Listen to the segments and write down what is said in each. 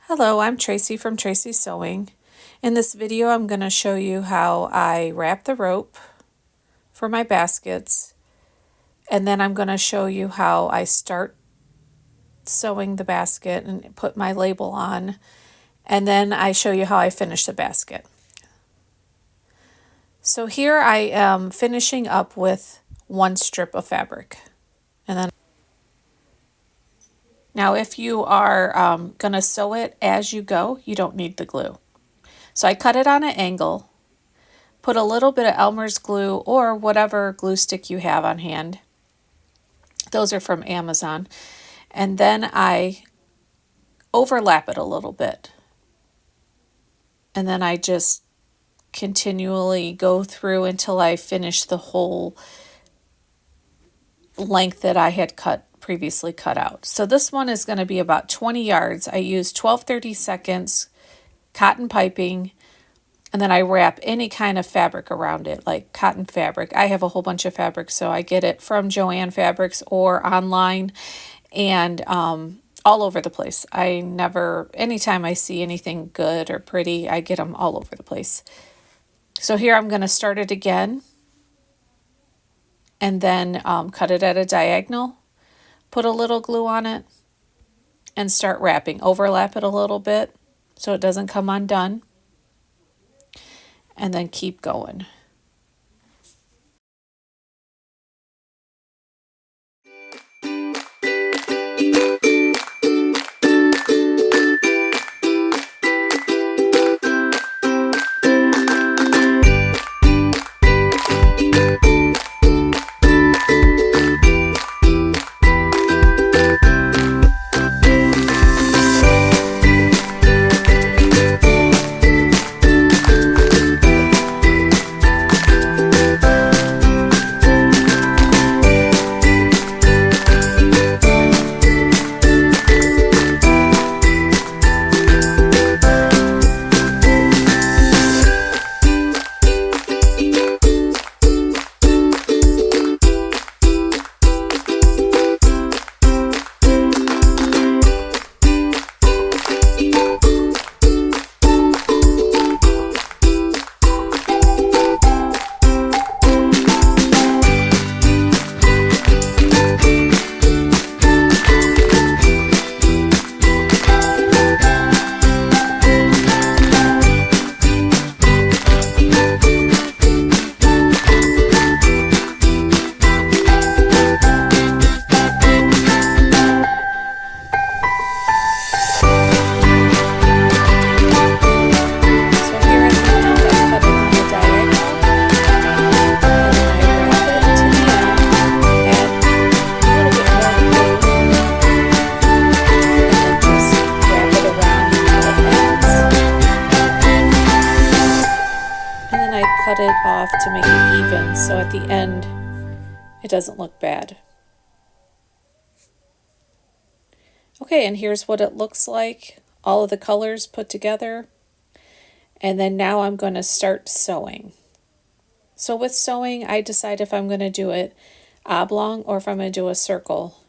Hello, I'm Tracy from Tracisewing. In this video, I'm going to show you how I wrap the rope for my baskets, and then I'm going to show you how I start sewing the basket and put my label on, and then I show you how I finish the basket. So here I am finishing up with one strip of fabric, and then now if you are going to sew it as you go, you don't need the glue. So I cut it on an angle, put a little bit of Elmer's glue or whatever glue stick you have on hand. Those are from Amazon. And then I overlap it a little bit. And then I just continually go through until I finish the whole length that I had previously cut out. So this one is going to be about 20 yards. I use 12/32 cotton piping, and then I wrap any kind of fabric around it, like cotton fabric. I have a whole bunch of fabric, so I get it from Joann Fabrics or online, and all over the place. Anytime I see anything good or pretty, I get them all over the place. So here I'm going to start it again, and then cut it at a diagonal, put a little glue on it, and start wrapping. Overlap it a little bit so it doesn't come undone, and then keep going. Cut it off to make it even, so at the end it doesn't look bad. Okay, and here's what it looks like, all of the colors put together. And then now I'm going to start sewing. So with sewing, I decide if I'm going to do it oblong or if I'm going to do a circle.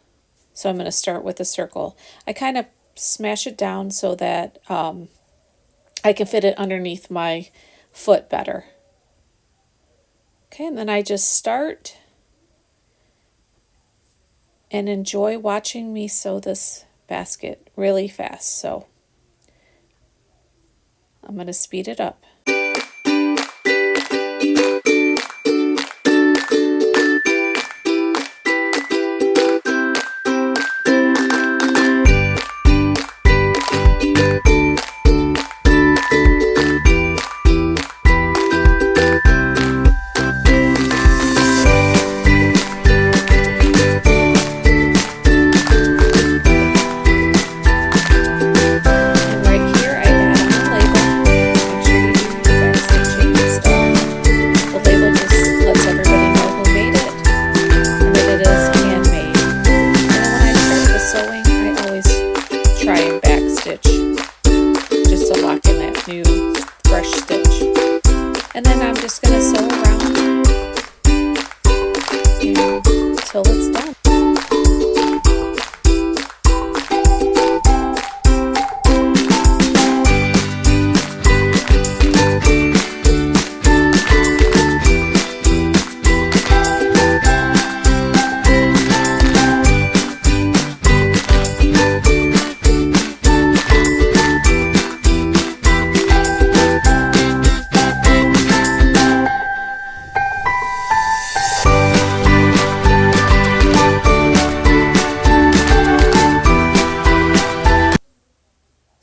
So I'm going to start with a circle. I kind of smash it down so that I can fit it underneath my foot better. Okay, and then I just start and enjoy watching me sew this basket really fast. So I'm going to speed it up. And then I'm just going to sew around until it's done.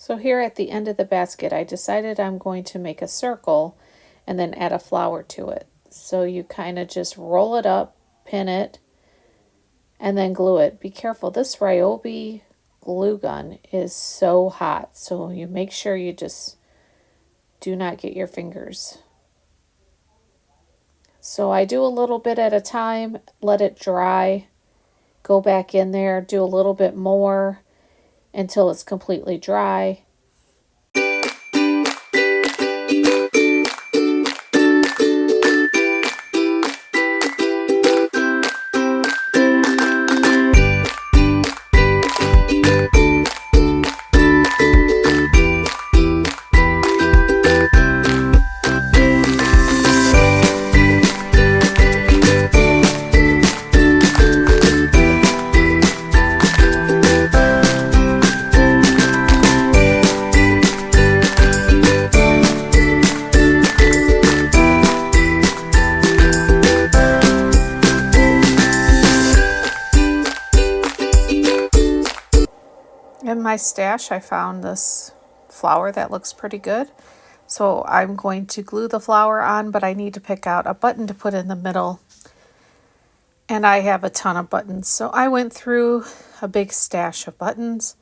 So here at the end of the basket, I decided I'm going to make a circle and then add a flower to it. So you kind of just roll it up, pin it, and then glue it. Be careful, this Ryobi glue gun is so hot, so you make sure you just do not get your fingers. So I do a little bit at a time, let it dry, go back in there, do a little bit more until it's completely dry. In my stash, I found this flower that looks pretty good. So I'm going to glue the flower on, but I need to pick out a button to put in the middle. And I have a ton of buttons. So I went through a big stash of buttons.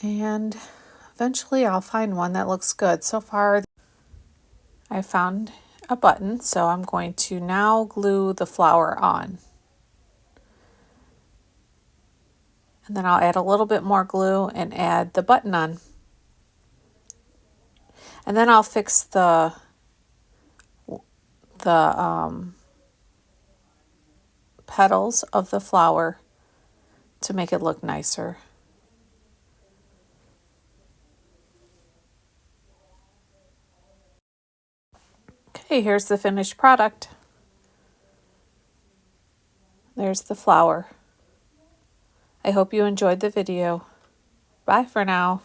And eventually I'll find one that looks good. So far, I found a button. So I'm going to now glue the flower on. And then I'll add a little bit more glue and add the button on. And then I'll fix the petals of the flower to make it look nicer. Okay, here's the finished product. There's the flower. I hope you enjoyed the video. Bye for now.